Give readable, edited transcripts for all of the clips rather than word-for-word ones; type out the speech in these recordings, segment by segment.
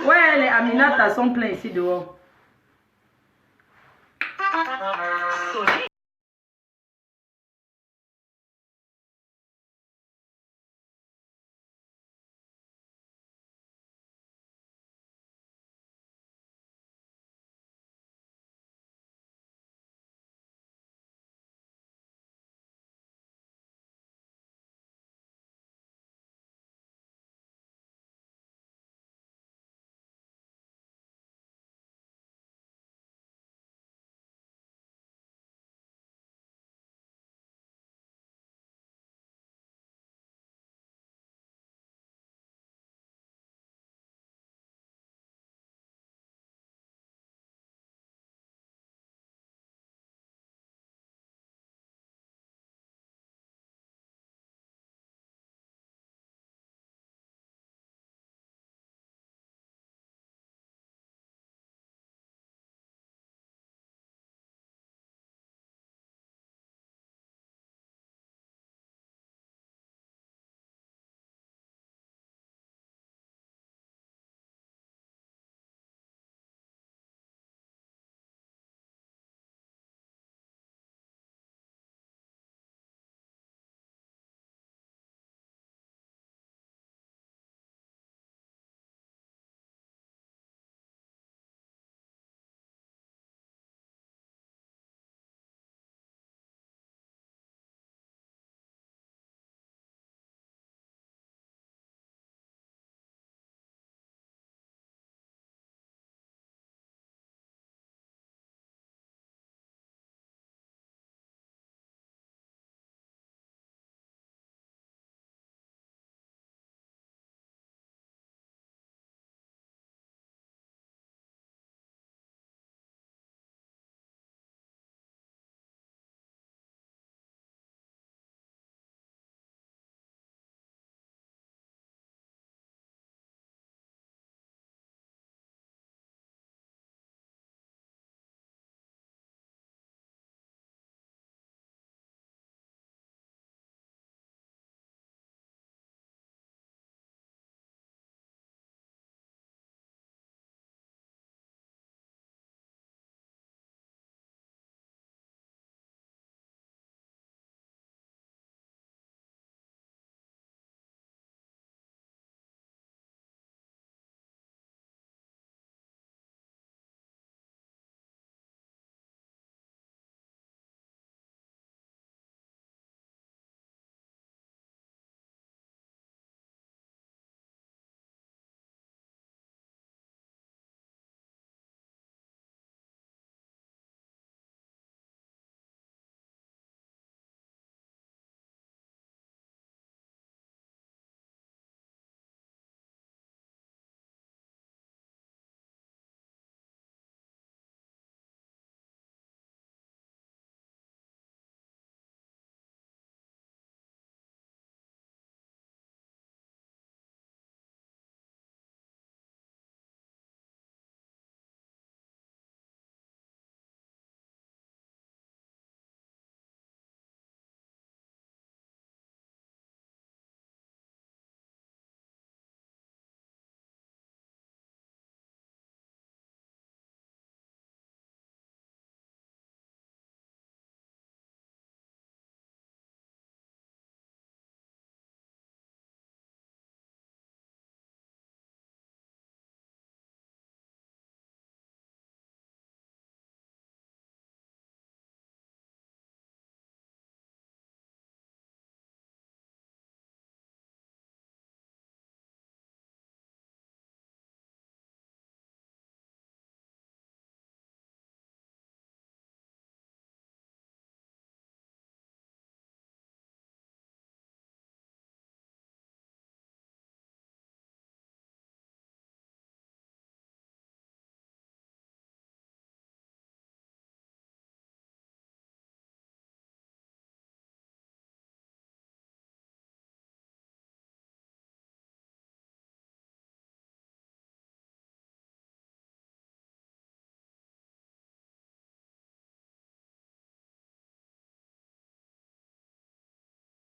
Ouais, les Aminata sont pleins ici dehors.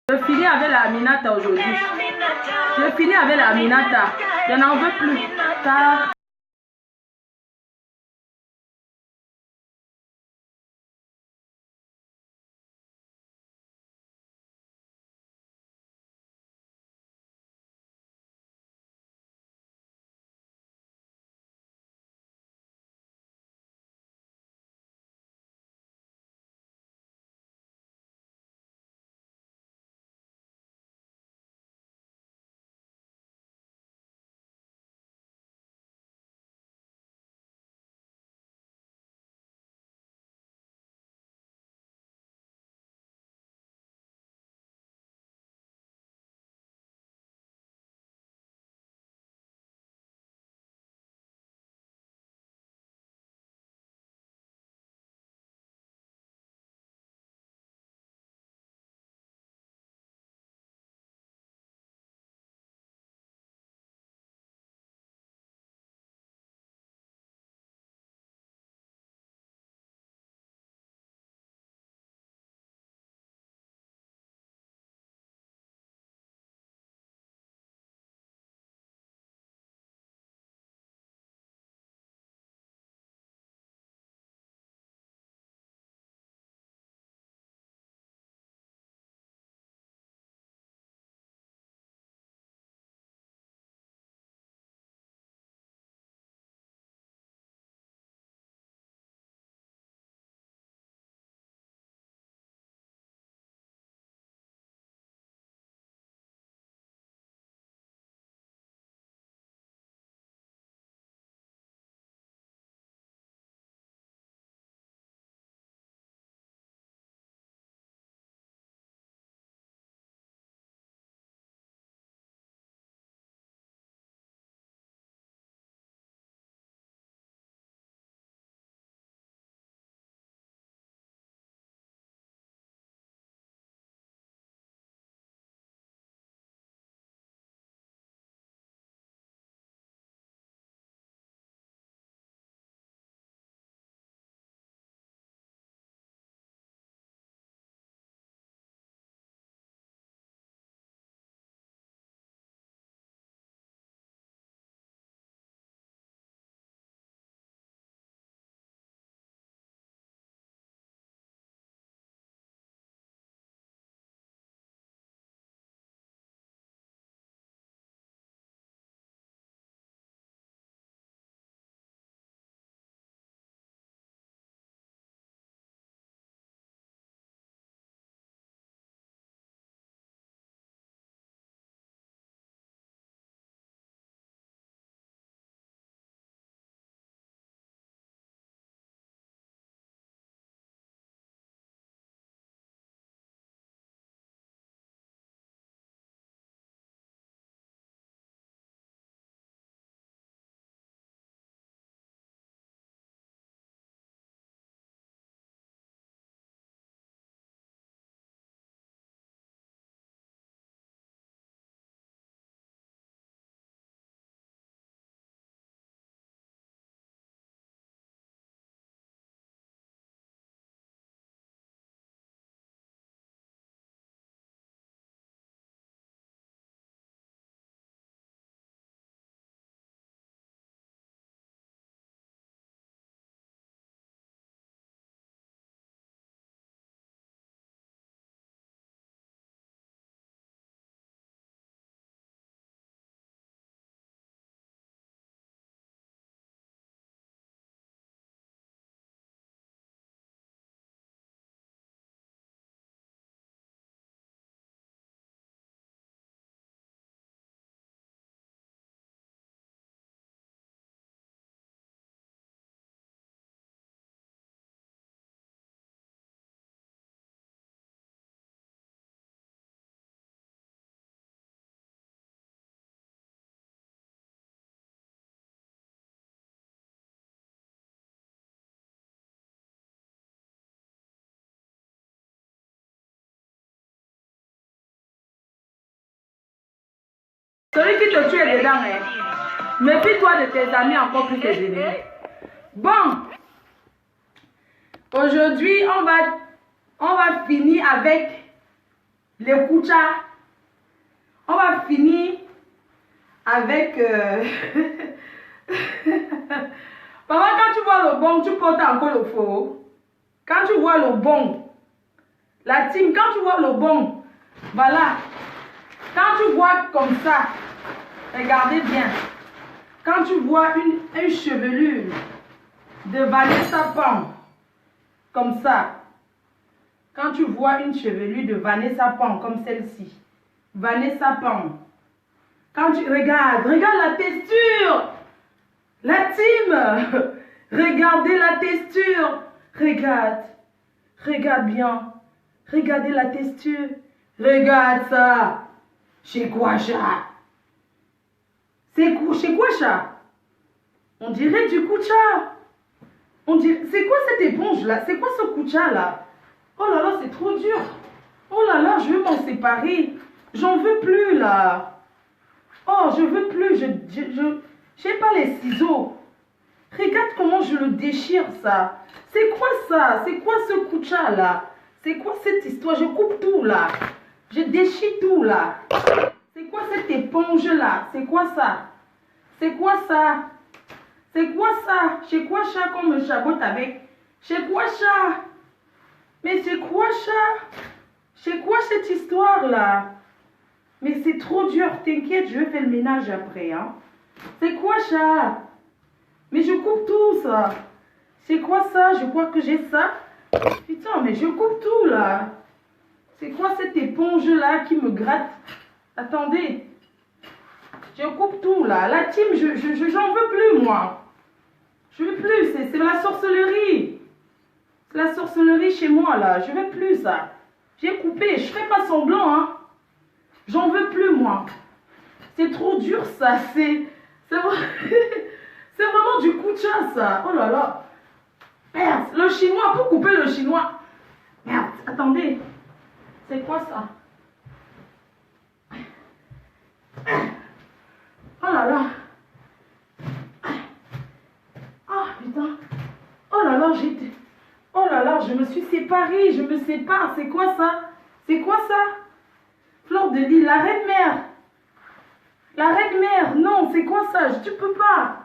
Je finis avec la Aminata aujourd'hui. Je finis avec la Aminata. Je n'en veux plus. Celui qui te tue est dedans. Hein. Méfie-toi de tes amis encore plus tes ennemis. Bon. Aujourd'hui, on va finir avec les kucha. On va finir avec... Papa, quand tu vois le bon, tu portes encore le faux. Quand tu vois le bon, la team, quand tu vois le bon, voilà. Quand tu vois comme ça, regardez bien. Quand tu vois une chevelure de Vanessa Pam, comme ça. Quand tu vois une chevelure de Vanessa Pam, comme celle-ci. Vanessa Pam. Quand tu regarde la texture. La team. Regardez la texture. Regarde bien. Regardez la texture. Regarde ça. Chez quoi ça? C'est quoi ça? On dirait du kucha. C'est quoi cette éponge là? C'est quoi ce kucha là? Oh là là, c'est trop dur. Oh là là, je veux m'en séparer. J'en veux plus là. Oh, je veux plus. Je n'ai pas les ciseaux. Regarde comment je le déchire ça. C'est quoi ça? C'est quoi ce kucha là? C'est quoi cette histoire? Je coupe tout là. Je déchire tout là. C'est quoi cette éponge là? C'est quoi ça? C'est quoi ça? C'est quoi ça? C'est quoi ça qu'on me chabote avec? C'est quoi ça? Mais c'est quoi ça? C'est quoi cette histoire là? Mais c'est trop dur. T'inquiète, je vais faire le ménage après. Hein? C'est quoi ça? Mais je coupe tout ça. C'est quoi ça? Je crois que j'ai ça. Putain, mais je coupe tout là. C'est quoi cette éponge là qui me gratte? Attendez. Je coupe tout là. La team, j'en veux plus moi. Je veux plus. C'est la sorcellerie. C'est la sorcellerie chez moi là. Je veux plus ça. J'ai coupé. Je ferai pas semblant. Hein. J'en veux plus moi. C'est trop dur ça. C'est vraiment du kucha ça. Oh là là. Merde. Le chinois. Pour couper le chinois. Merde. Attendez. C'est quoi ça? Oh là là. Ah putain. Oh là là, oh là là, je me suis séparée. Je me sépare. C'est quoi ça? C'est quoi ça? Fleur de lys, la reine mère. La reine mère. Non, c'est quoi ça? Tu peux pas.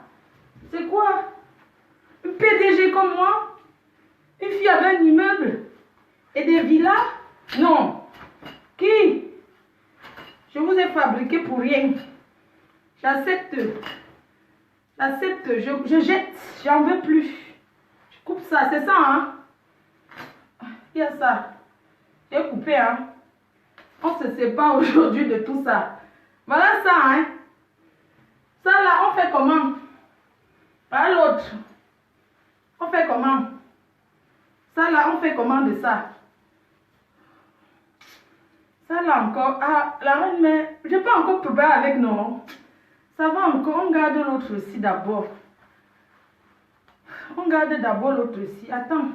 C'est quoi? Une PDG comme moi? Une fille avec un immeuble? Et des villas? Non. Qui? Je vous ai fabriqué pour rien. J'accepte. J'accepte. Je jette. J'en veux plus. Je coupe ça. C'est ça, hein? Il y a ça. J'ai coupé, hein? On se sépare aujourd'hui de tout ça. Voilà ça, hein? Ça, là, on fait comment? Voilà l'autre. On fait comment? Ça, là, on fait comment de ça? Ça, là, encore. Ah, la reine, mais je peux encore préparer avec non. Ça va encore. On garde l'autre aussi d'abord. On garde d'abord l'autre aussi. Attends.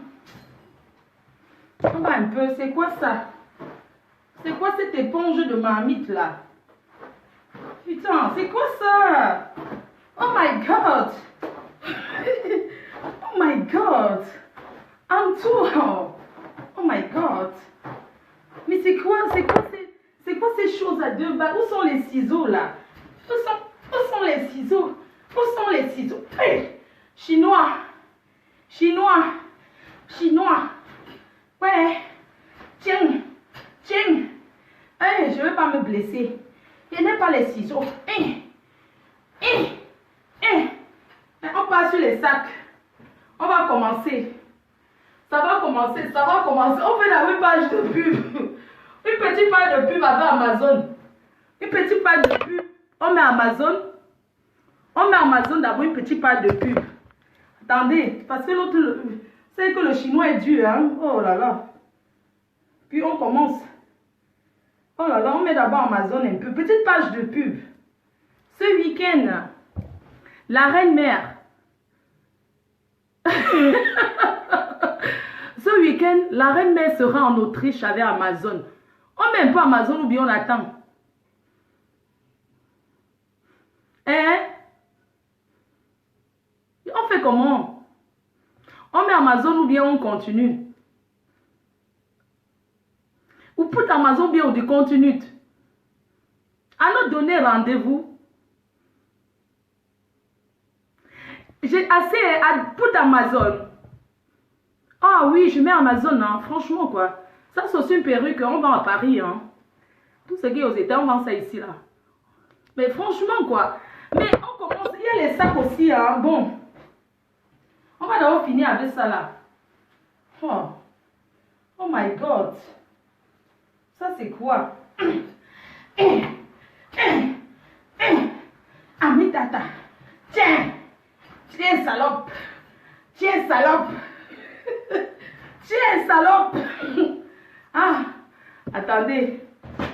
On va un peu. C'est quoi ça? C'est quoi cette éponge de marmite là? Putain, c'est quoi ça? Oh my god! Oh my god! I'm too... Oh my god! Mais c'est quoi ces choses à deux balles? Où sont les ciseaux là? Où sont les ciseaux? Où sont les ciseaux? Hey! Chinois! Chinois! Chinois! Ouais! Tiens! Tiens! Hey, je ne vais pas me blesser. Je n'ai pas les ciseaux. On passe sur les sacs. On va commencer. Ça va commencer. On fait la page de pub. Une petite page de pub avec Amazon. Une petite page de pub. On met Amazon. On met Amazon d'abord une petite page de pub. Attendez, parce que l'autre, c'est que le chinois est dur. Hein? Oh là là. Puis on commence. Oh là là, on met d'abord Amazon un peu. Petite page de pub. Ce week-end, la reine mère. Ce week-end, la reine mère sera en Autriche avec Amazon. On met un peu Amazon ou bien on attend. Hein? On fait comment? On met Amazon ou bien on continue? Ou pour Amazon bien ou du continue? À nous donner rendez-vous. J'ai assez pour Amazon. Ah oui, je mets Amazon, hein, franchement quoi. Ça c'est aussi une perruque, on vend à Paris. Hein. Tout ce qui est aux États, on vend ça ici là. Mais franchement quoi. Mais on commence, il y a les sacs aussi. Hein. Bon, on va d'abord finir avec ça là. Oh, oh my God. Ça c'est quoi? Ami tata. Tiens. Tiens salope. Tiens salope. Tiens salope. Ah, attendez.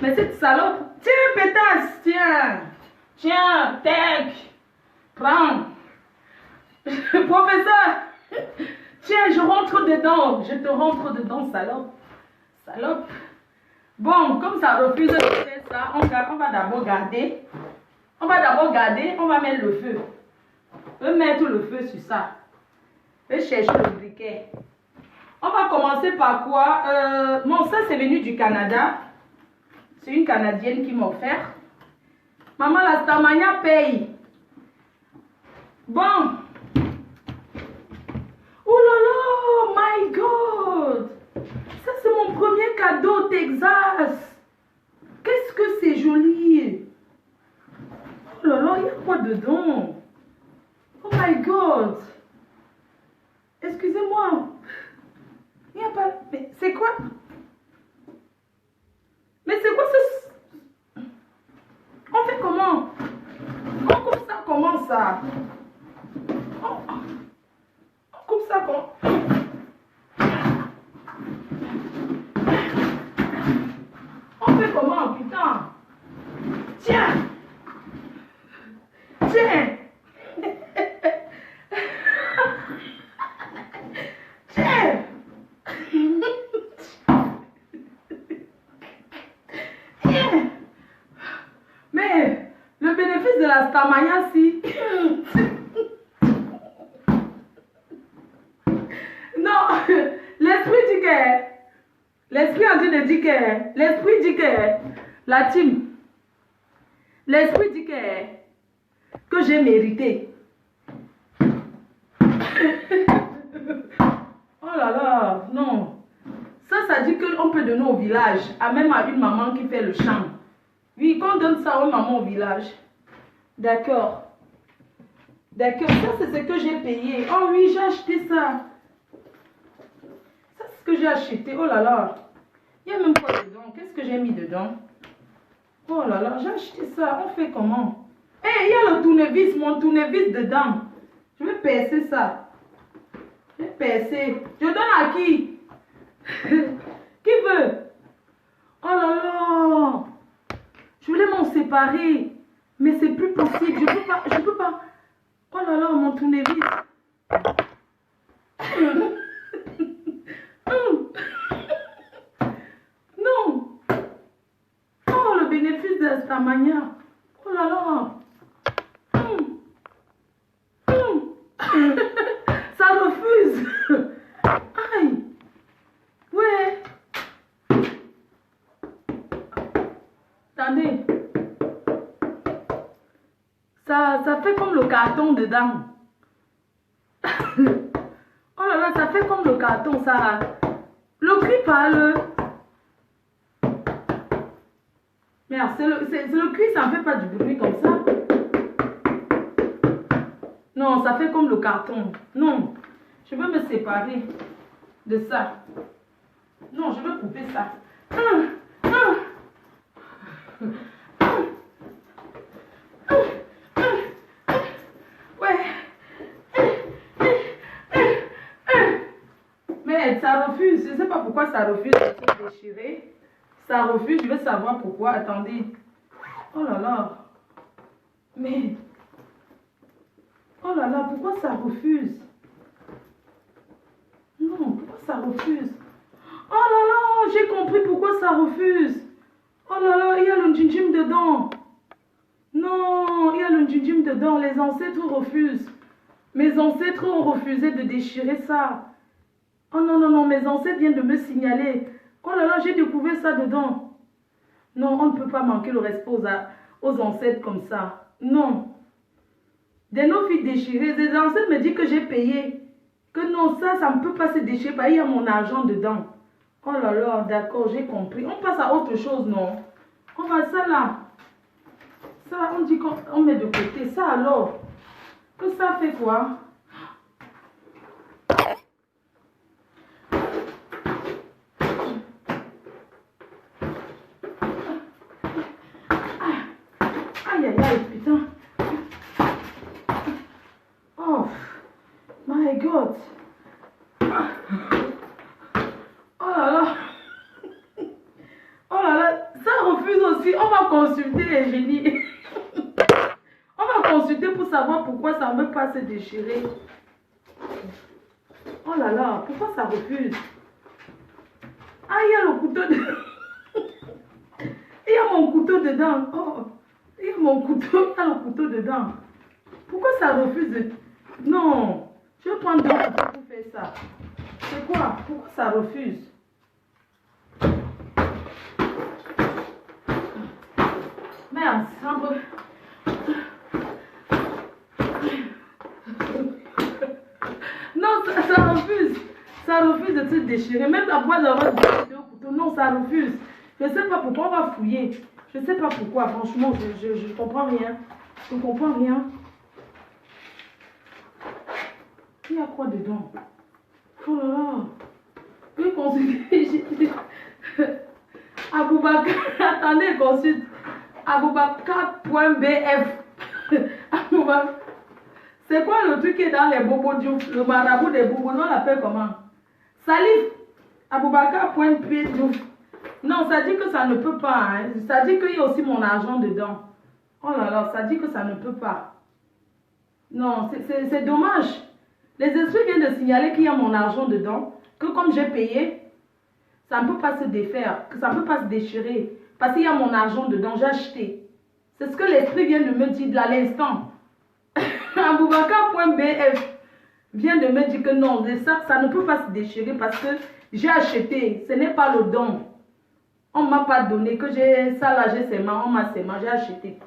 Mais cette salope. Tiens pétasse. Tiens. Tiens, tech. Prends. Professeur. Tiens, je rentre dedans. Je te rentre dedans, salope. Salope. Bon, comme ça refuse de faire ça, on va d'abord garder. On va d'abord garder, on va mettre le feu. On va mettre le feu sur ça. Je vais chercher le briquet. On va commencer par quoi? Bon, ça c'est venu du Canada. C'est une Canadienne qui m'a offert. Maman, la Starmania paye. Bon. Oh là là, my God. Ça c'est mon premier cadeau au Texas. Qu'est-ce que c'est joli. Oh là là, il y a quoi dedans? Oh my God. Excusez-moi. Il n'y a pas... Mais c'est quoi? Mais c'est quoi ce... On fait comment? On coupe ça comment ça? On coupe ça comment? On fait comment, putain? Tiens! Tiens! Tiens! Tiens! Mais le bénéfice de la Starmania, si... Non, l'esprit dit que... L'esprit a dit de dire que... L'esprit dit que... La team... L'esprit dit que j'ai mérité. Oh là là, non. Ça dit qu'on peut donner au village, même à une maman qui fait le champ. Oui, qu'on donne ça aux mamans au village. D'accord. D'accord, ça c'est ce que j'ai payé. Oh oui, j'ai acheté ça. Ça c'est ce que j'ai acheté. Oh là là. Il y a même quoi dedans? Qu'est-ce que j'ai mis dedans? Oh là là, j'ai acheté ça. On fait comment? Eh, il y a le tournevis, mon tournevis dedans. Je vais percer ça. Je vais percer. Je donne à qui? Qui veut? Oh là là. Je voulais m'en séparer. Mais c'est plus possible. Je peux pas. Je peux pas. Oh là là, mon tournevis. Non. Oh, le bénéfice de la Starmania. Oh là là. Ça refuse. Aïe. Ouais. Attendez. Ça fait comme le carton dedans. Oh là là, ça fait comme le carton, ça. Le cri parle. Merde, c'est le cri, ça ne fait pas du bruit comme ça. Non, ça fait comme le carton. Non, je veux me séparer de ça. Non, je veux couper ça. Ouais. Mais ça refuse. Je ne sais pas pourquoi ça refuse d'être déchiré. Ça refuse. Je veux savoir pourquoi. Attendez. Oh là là. Mais... Oh là là, pourquoi ça refuse? Non, pourquoi ça refuse? Oh là là, j'ai compris pourquoi ça refuse. Oh là là, il y a le djinjim dedans. Non, il y a le njinjim dedans. Les ancêtres refusent. Mes ancêtres ont refusé de déchirer ça. Oh non, non, non, mes ancêtres viennent de me signaler. Oh là là, j'ai découvert ça dedans. Non, on ne peut pas manquer le respect aux ancêtres comme ça. Non. Des nos filles déchirées, les ancêtres me disent que j'ai payé. Que non, ça ne peut pas se déchirer, il y a mon argent dedans. Oh là là, d'accord, j'ai compris. On passe à autre chose, non? On va ça là. Ça, on dit qu'on met de côté. Ça alors, que ça fait quoi? Aïe, aïe, aïe, putain. Oh, my God. Oh là là. Oh là là, ça refuse aussi. On va consulter les génies. On va consulter pour savoir pourquoi ça ne veut pas se déchirer. Oh là là, pourquoi ça refuse? Ah, il y a le couteau dedans. Il y a mon couteau dedans. Oh, il y a mon couteau, il y a le couteau dedans. Pourquoi ça refuse? Non, je vais prendre d'autres couteaux pour faire ça. C'est quoi? Pourquoi ça refuse? Merde, ça me... Non, ça refuse. Ça refuse de se déchirer. Même après avoir deux couteaux, non, ça refuse. Je ne sais pas pourquoi on va fouiller. Je ne sais pas pourquoi, franchement, je comprends rien. Je ne comprends rien. Il y a quoi dedans? Oh là là. Je vais consulter. Aboubakar, attendez, consulte. Aboubakar.bf. Aboubakar. C'est quoi le truc qui est dans les bobos du le marabout des bobos, on l'appelle comment? Salif. Aboubakar.p. Non, ça dit que ça ne peut pas. Hein. Ça dit qu'il y a aussi mon argent dedans. Oh là là, ça dit que ça ne peut pas. Non, c'est dommage. Les esprits viennent de signaler qu'il y a mon argent dedans. Que comme j'ai payé, ça ne peut pas se défaire. Que ça ne peut pas se déchirer. Parce qu'il y a mon argent dedans, j'ai acheté. C'est ce que l'esprit vient de me dire à l'instant. Aboubakar.bf vient de me dire que non, ça ne peut pas se déchirer parce que j'ai acheté. Ce n'est pas le don. On ne m'a pas donné, que j'ai ça là, j'ai seulement, on m'a seulement, j'ai acheté.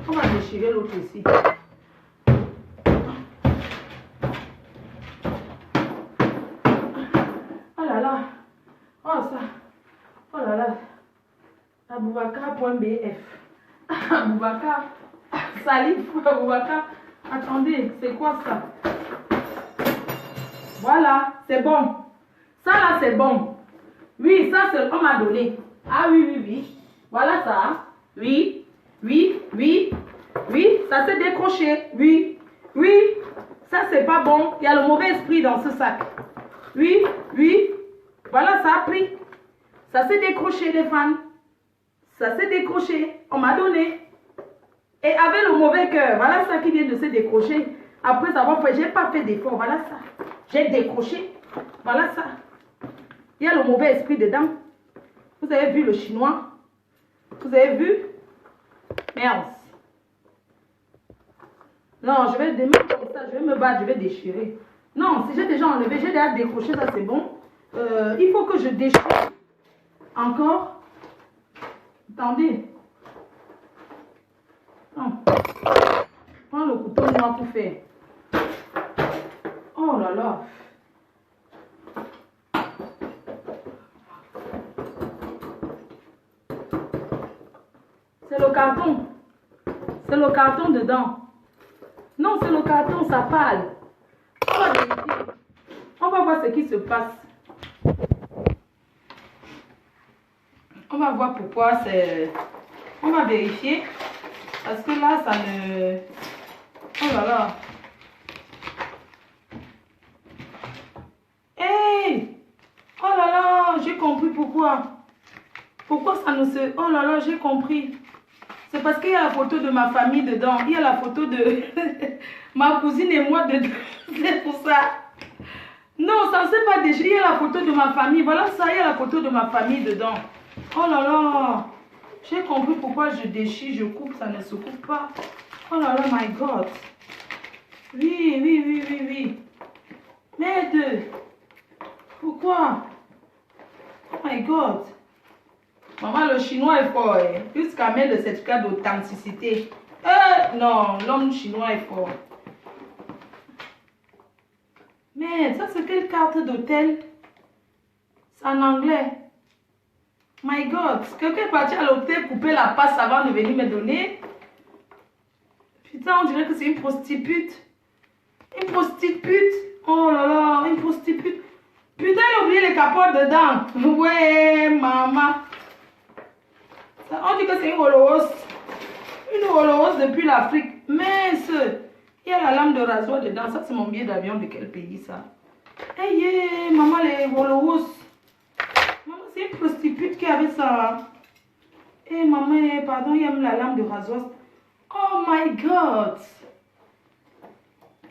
On va déchirer l'autre ici. Oh là là. Oh ça. Oh là là. Aboubakar.bf. Aboubakar. Salif Aboubakar. Attendez, c'est quoi ça? Voilà, c'est bon. Ça là, c'est bon. Oui, ça, on m'a donné. Ah oui, oui, oui. Voilà ça. Oui, oui, oui, oui. Ça s'est décroché. Oui, oui. Ça, c'est pas bon. Il y a le mauvais esprit dans ce sac. Oui, oui. Voilà, ça a pris. Ça s'est décroché, les fans. Ça s'est décroché. On m'a donné. Et avec le mauvais cœur. Voilà ça qui vient de se décrocher. Après avoir fait, j'ai pas fait d'effort. Voilà ça. J'ai décroché. Voilà ça. Il y a le mauvais esprit dedans. Vous avez vu le chinois? Vous avez vu? Merde. Non, je vais démettre comme ça. Je vais me battre. Je vais déchirer. Non, si j'ai déjà enlevé, j'ai déjà décroché. Ça, c'est bon. Il faut que je déchire. Encore. Attendez. Non. Prends le couteau noir pour faire. Oh là là. C'est le carton. C'est le carton dedans. Non, c'est le carton, ça parle. On va vérifier. On va voir ce qui se passe. On va voir pourquoi c'est... On va vérifier. Parce que là, ça ne... Oh là là. Hey! Oh là là, j'ai compris pourquoi. Pourquoi ça ne se... Oh là là, j'ai compris. C'est parce qu'il y a la photo de ma famille dedans. Il y a la photo de ma cousine et moi dedans. C'est pour ça. Non, ça ne s'est pas déchiré. Il y a la photo de ma famille. Voilà ça, il y a la photo de ma famille dedans. Oh là là. J'ai compris pourquoi je déchire, je coupe, ça ne se coupe pas. Oh là là, my God. Oui, oui, oui, oui, oui. Merde. Pourquoi? Oh my God. Maman, le chinois est fort. Hein. Jusqu'à mettre le certificat d'authenticité. Non, l'homme chinois est fort. Mais ça, c'est quelle carte d'hôtel? C'est en anglais. My God. Quelqu'un est parti à l'hôtel couper la passe avant de venir me donner. Putain, on dirait que c'est une prostitute. Une prostitute. Oh là là, une prostitute. Putain, il a oublié les capotes dedans. Ouais, maman. Ça, on dit que c'est une Holocaust. Une Holocaust depuis l'Afrique. Mince. Il y a la lame de rasoir dedans. Ça, c'est mon billet d'avion de quel pays, ça? Hey, maman, les Holocaust. Maman, c'est une prostitute qui avait ça. Eh, maman, pardon, il y a la lame de rasoir. Oh my God.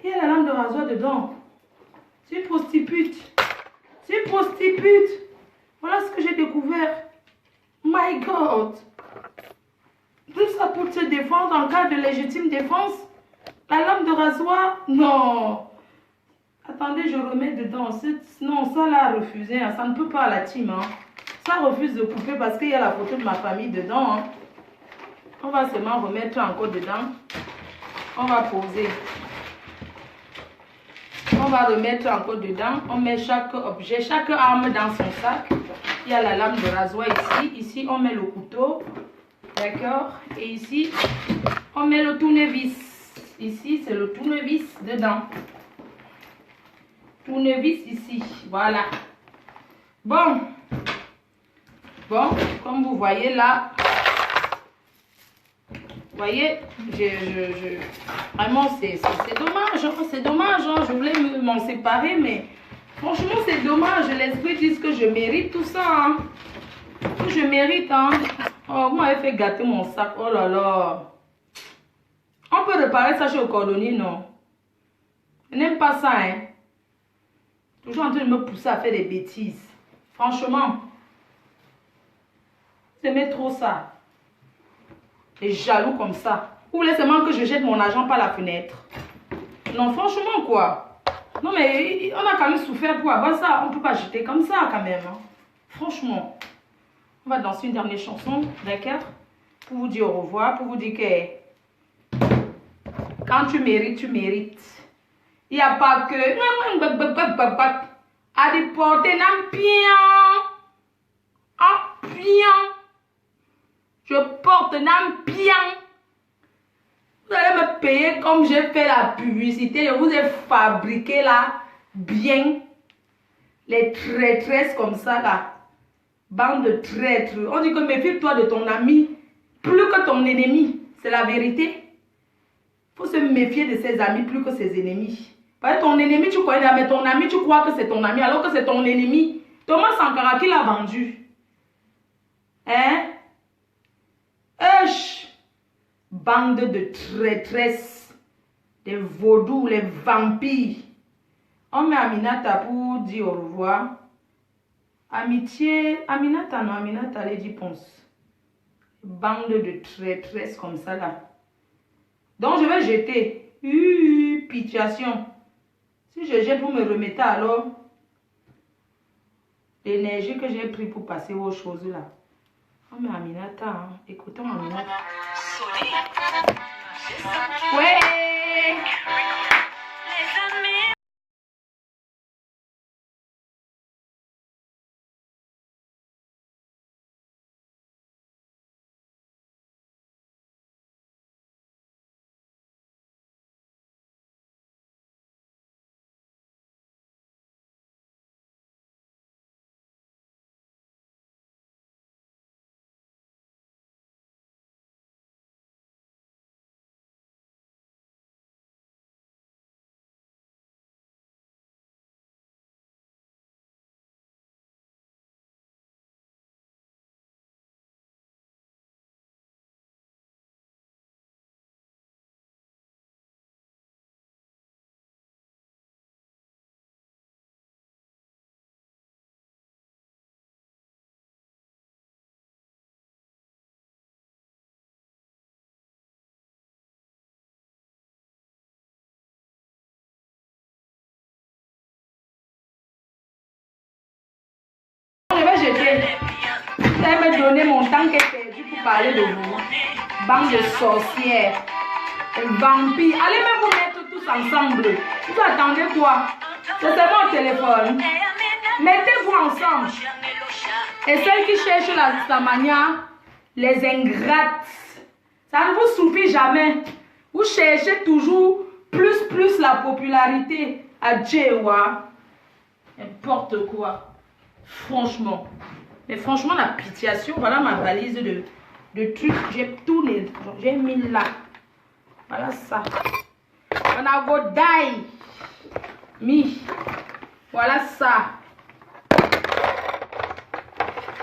Il y a la lame de rasoir dedans. C'est une prostitute. C'est une prostitute. Voilà ce que j'ai découvert. My God. Tout ça pour se défendre en cas de légitime défense. La lame de rasoir. Non. Attendez, je remets dedans. Non, ça l'a refusé. Hein. Ça ne peut pas à la team. Hein. Ça refuse de couper parce qu'il y a la photo de ma famille dedans. Hein. On va seulement remettre encore dedans. On va poser. On va remettre encore dedans. On met chaque objet, chaque arme dans son sac. Il y a la lame de rasoir ici. Ici, on met le couteau. D'accord. Et ici, on met le tournevis. Ici, c'est le tournevis dedans. Tournevis ici. Voilà. Bon. Bon, comme vous voyez là. Vous voyez, vraiment, c'est dommage. Hein, c'est dommage. Hein, je voulais m'en séparer, mais franchement, c'est dommage. L'esprit dit que je mérite tout ça. Hein. Que je mérite. Hein. Oh, vous m'avez fait gâter mon sac. Oh là là. On peut réparer ça chez le cordonnier, non? Je n'aime pas ça, hein. Toujours en train de me pousser à faire des bêtises. Franchement. Vous aimez trop ça. Les jaloux comme ça. Vous voulez seulement que je jette mon argent par la fenêtre? Non, franchement, quoi. Non, mais on a quand même souffert pour avoir ça. On ne peut pas jeter comme ça, quand même. Hein. Franchement. On va danser une dernière chanson, d'accord? Pour vous dire au revoir, pour vous dire que quand tu mérites, tu mérites. Il n'y a pas que à déporter un pion. Un pion. Je porte un pion. Vous allez me payer comme j'ai fait la publicité. Je vous ai fabriqué là bien. Les traîtresses comme ça là. Bande de traîtres. On dit que méfie-toi de ton ami plus que ton ennemi. C'est la vérité. Il faut se méfier de ses amis plus que ses ennemis. Parce que ton ennemi, tu connais, mais ton ami, tu crois que c'est ton ami alors que c'est ton ennemi. Thomas Sankara qui l'a vendu. Hein? Bande de traîtresses. Des vaudous, les vampires. On met Aminata pour dire au revoir. Amitié, Aminata, non, Aminata, elle dit Ponce. Bande de traîtresses comme ça là. Donc je vais jeter. Pitiation. Si je jette, vous me remettez alors l'énergie que j'ai pris pour passer aux choses là. Oh mais Aminata, hein. Écoutons Aminata. Ouais. m'étais... Vous allez me donner mon temps qui est perdu pour parler de vous. Bande de sorcières. Vampires. Allez même vous mettre tous ensemble. Vous attendez quoi? C'est seulement au téléphone. Mettez-vous ensemble. Et celles qui cherchent la mania, les ingrates, ça ne vous suffit jamais. Vous cherchez toujours plus la popularité. Adjewa. N'importe quoi. Franchement. Mais franchement, la pitiation, voilà ma valise de trucs. J'ai tourné. J'ai mis là. Voilà ça. On a go die. Mi. Voilà ça.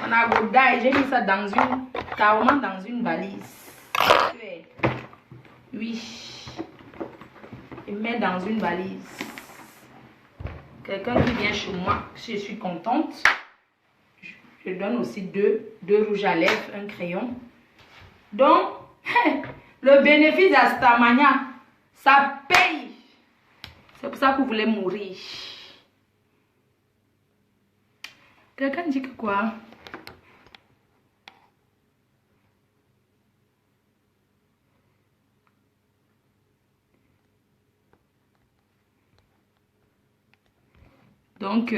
On a go die. J'ai mis ça carrément dans une valise. Oui. Et mets dans une valise. Quelqu'un qui vient chez moi, je suis contente. Je donne aussi deux rouges à lèvres, un crayon. Donc, le bénéfice d'Astamania, ça paye. C'est pour ça que vous voulez mourir. Quelqu'un dit que quoi? Donc,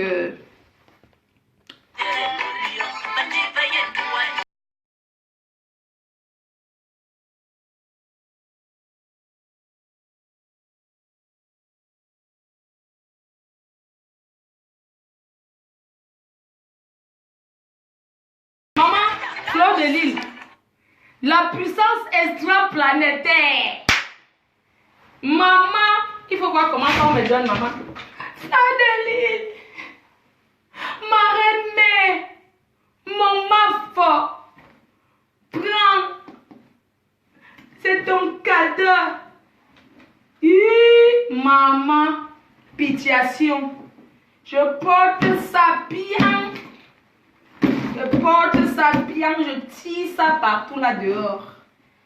maman, Fleur de Lille, la puissance extraplanétaire. Maman, il faut voir comment on me donne, maman. Fleur de Lille, ma reine mère, mon maf, prends, c'est ton cadeau. Maman, pitiation, je porte ça bien. Je porte ça bien, je tire ça partout là dehors.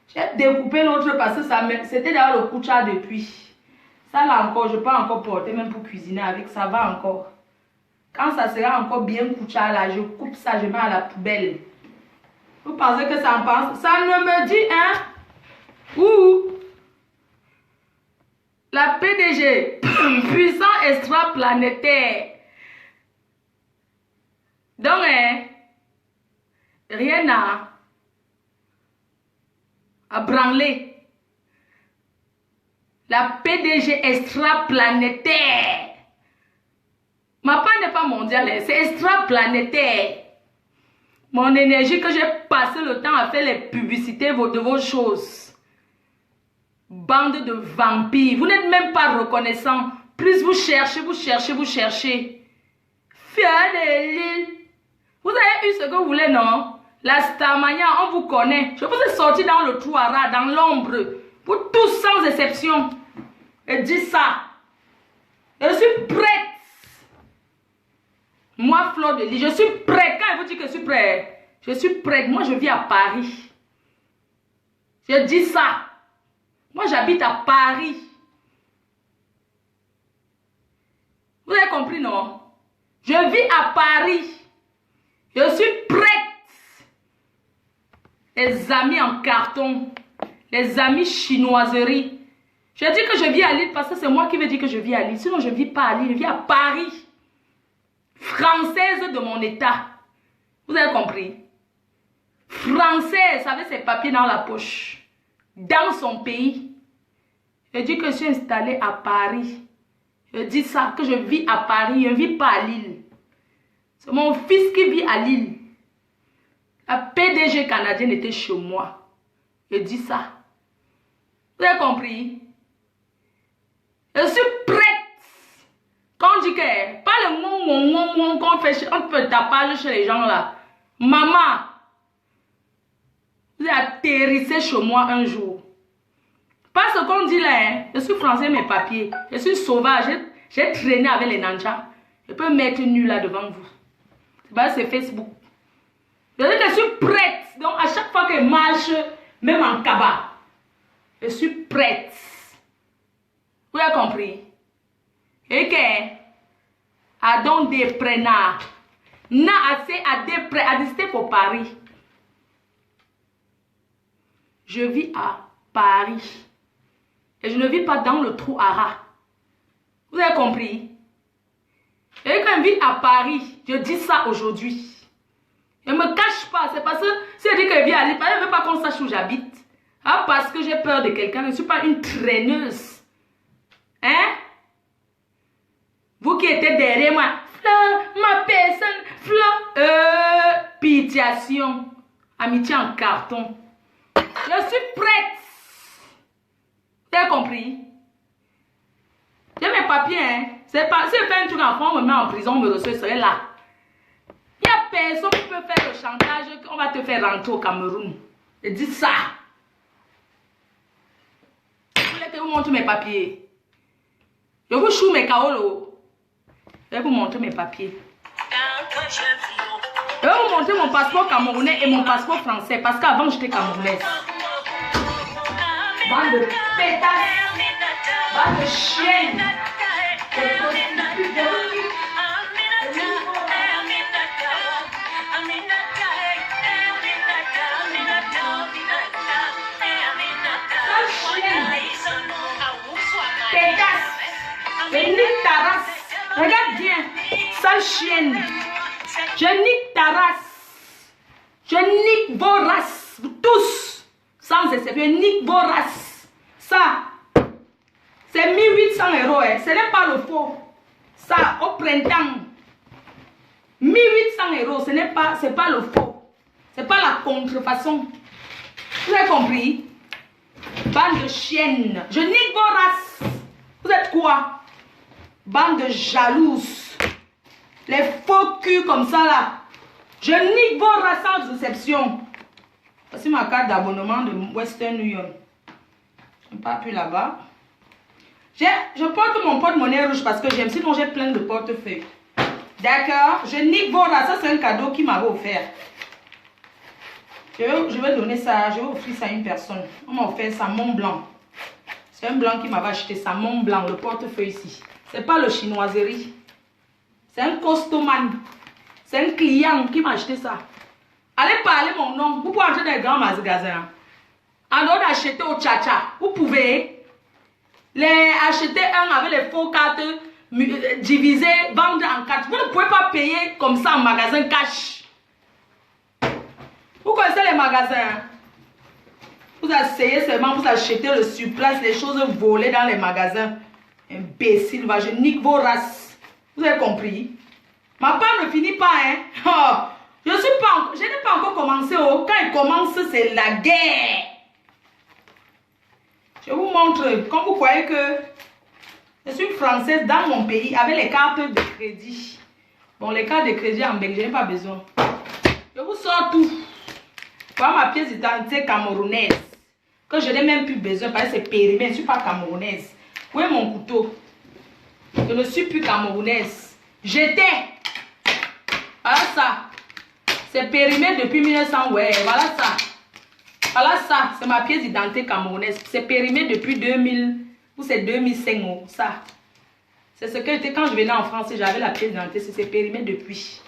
J'ai découpé l'autre parce que c'était dans le coucha depuis. Ça là encore, je peux encore porter même pour cuisiner avec, ça va encore. Quand ça sera encore bien coucha là, je coupe ça, je mets à la poubelle. Vous pensez que ça en pense? Ça ne me dit, hein? Ouh! La PDG, puissant extraplanétaire. Donc, rien à branler. La PDG extraplanétaire. Ma part n'est pas mondiale, c'est extraplanétaire. Mon énergie que j'ai passé le temps à faire les publicités de vos choses. Bande de vampires. Vous n'êtes même pas reconnaissant. Plus vous cherchez, vous cherchez, vous cherchez. Fier de Lille. Vous avez eu ce que vous voulez, non? La Starmania, on vous connaît. Je vous ai sorti dans le trou à rat, dans l'ombre. Vous tous sans exception. Et dis ça. Je suis prête. Moi, Fleur de Lille, je suis prête. Quand elle vous dit que je suis prête, je suis prête. Moi, je vis à Paris. Je dis ça. Moi, j'habite à Paris. Vous avez compris, non? Je vis à Paris. Je suis prête. Les amis en carton. Les amis chinoiseries. Je dis que je vis à Lille parce que c'est moi qui veux dire que je vis à Lille. Sinon, je ne vis pas à Lille. Je vis à Paris. Française de mon état. Vous avez compris? Française avec ses papiers dans la poche. Dans son pays. Je dis que je suis installée à Paris. Je dis ça, que je vis à Paris. Je ne vis pas à Lille. C'est mon fils qui vit à Lille. La PDG canadienne était chez moi. Je dis ça. Vous avez compris? Je suis prête. Quand on dit que, pas le mot qu'on fait, on fait tapage chez les gens là. Maman, vous atterrissez chez moi un jour. Pas ce qu'on dit là, hein. Je suis français, mes papiers. Je suis sauvage. J'ai traîné avec les nanjas. Je peux mettre nu là devant vous. C'est Facebook. Je dis que je suis prête. Donc à chaque fois que je marche, même en cabas, je suis prête. Vous avez compris? Et que, à donc des prenards, n'a assez à décider pour Paris. Je vis à Paris. Et je ne vis pas dans le trou à rat. Vous avez compris? Et quand je vis à Paris, je dis ça aujourd'hui. Je ne me cache pas. C'est parce que si je dis que je vis à Lille, je ne veux pas qu'on sache où j'habite. Ah, parce que j'ai peur de quelqu'un. Je ne suis pas une traîneuse. Hein? Vous qui étiez derrière moi. Fleur, ma personne. Fleur. Pitiation. Amitié en carton. Je suis prête. Tu as compris? J'ai mes papiers, hein. C'est pas, si je fais un truc en France, on me met en prison, on me reçoit, je serai là. Il n'y a personne qui peut faire le chantage qu'on va te faire rentrer au Cameroun. Je dis ça. Vous voulez que je vous montre mes papiers? Je vous choue mes kaolos. Je vais vous montrer mes papiers. Je vais vous montrer mon passeport camerounais et mon passeport français parce qu'avant j'étais camerounaise. Bande de pétasses, bande de chiennes. Pétasse, je nique ta race. Regarde bien, sale chienne. Je nique ta race. Je nique vos races, vous tous, sans exception. Je nique vos races. Ça, c'est 1800 €. Hein. Ce n'est pas le faux. Ça, au printemps. 1800 €. Ce n'est pas, c'est pas le faux. C'est pas la contrefaçon. Vous avez compris? Bande de chiennes. Je nique vos races. Vous êtes quoi? Bande de jalouses. Les faux culs comme ça là. Je nique vos races sans exception. Voici ma carte d'abonnement de Western Union. Je n'ai pas pu là-bas. Je porte mon porte-monnaie rouge parce que j'aime, sinon j'ai plein de portefeuilles. D'accord? Je nique vos races. Ça, c'est un cadeau qui m'avait offert. Je vais donner ça, je vais offrir ça à une personne. On m'a offert ça, Mont Blanc. C'est un blanc qui m'avait acheté ça, Mont Blanc, le portefeuille ici. C'est pas le chinoiserie. C'est un costoman. C'est un client qui m'a acheté ça. Allez parler mon nom. Vous pouvez entrer dans les grands magasins. En dehors d'acheter au Tcha-Tcha, vous pouvez les acheter un avec les faux cartes divisées, vendre en 4. Vous ne pouvez pas payer comme ça en magasin cash. Vous connaissez les magasins? Vous asseyez seulement, vous achetez le surplace, les choses volées dans les magasins. Imbécile, va, je nique vos races. Vous avez compris? Ma part ne finit pas, hein? Oh, je n'ai pas encore commencé. Oh. Quand il commence, c'est la guerre. Je vous montre, comme vous croyez que je suis française dans mon pays avec les cartes de crédit. Bon, les cartes de crédit en Belgique, je n'ai pas besoin. Je vous sors tout. Voilà ma pièce d'identité camerounaise. Que je n'ai même plus besoin parce que c'est périmé. Je ne suis pas camerounaise. Où est mon couteau? Je ne suis plus camerounaise. J'étais. Voilà ça. C'est périmé depuis 1900. Ouais, voilà ça. Voilà ça. C'est ma pièce d'identité camerounaise. C'est périmé depuis 2000. Ou c'est 2005. Oh, ça. C'est ce que j'étais quand je venais en France. J'avais la pièce d'identité. C'est périmé depuis.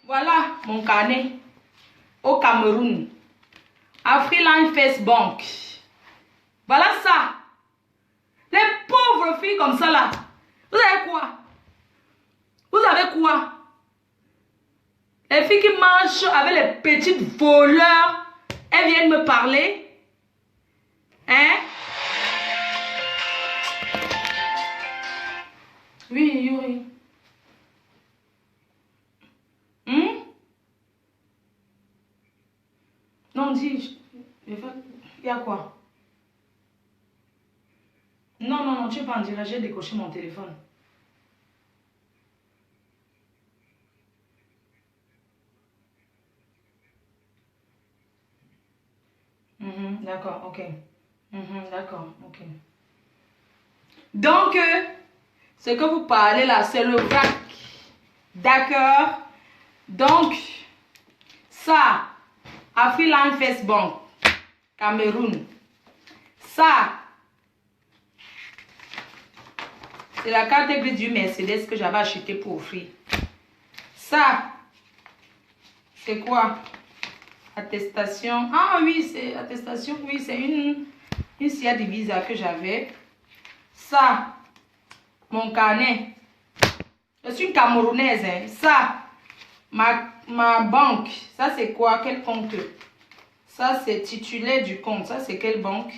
Voilà mon carnet. Au Cameroun. Afriland First Bank. Voilà ça. Les pauvres filles comme ça là. Vous avez quoi? Vous avez quoi? Les filles qui marchent avec les petites voleurs. Elles viennent me parler. Hein? Oui, Yuri. Non, dis. Il y a quoi? Non, non, non, tu es pas en direct. J'ai décoché mon téléphone. D'accord, ok. D'accord, ok. Donc, ce que vous parlez là, c'est le vrac. D'accord? Donc, ça, Afriland First Bank, Cameroun. Ça, c'est la carte grise du Mercedes que j'avais acheté pour offrir. Ça, C'est quoi? Attestation. Ah oui, c'est attestation. Oui, c'est une SIA de visa que j'avais. Ça, mon carnet. Je suis une Camerounaise. Hein. Ça, ma banque. Ça, c'est quoi? Quel compte? Ça, c'est titulaire du compte. Ça, c'est quelle banque?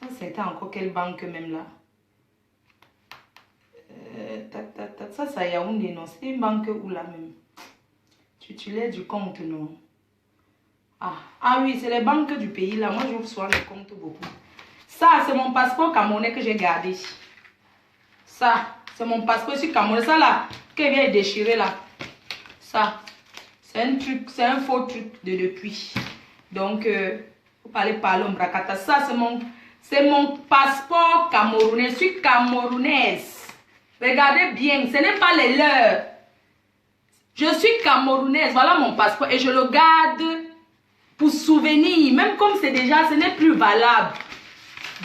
Ça, c'était encore quelle banque même là? Ça, c'est Yaoundé, non? C'est une banque où là même? Titulaire du compte, non? Ah oui, c'est les banques du pays là. Moi, je reçois les comptes beaucoup. Ça, c'est mon passeport camerounais que j'ai gardé. Ça, c'est mon passeport sur camerounais. Ça là, qui vient déchirer là. Ça, c'est un truc, c'est un faux truc de depuis. Donc, vous parlez par l'ombracata. Ça, c'est mon passeport camerounais. Je suis camerounaise. Regardez bien, ce n'est pas les leurs. Je suis camerounaise. Voilà mon passeport et je le garde pour souvenir. Même comme c'est déjà, ce n'est plus valable.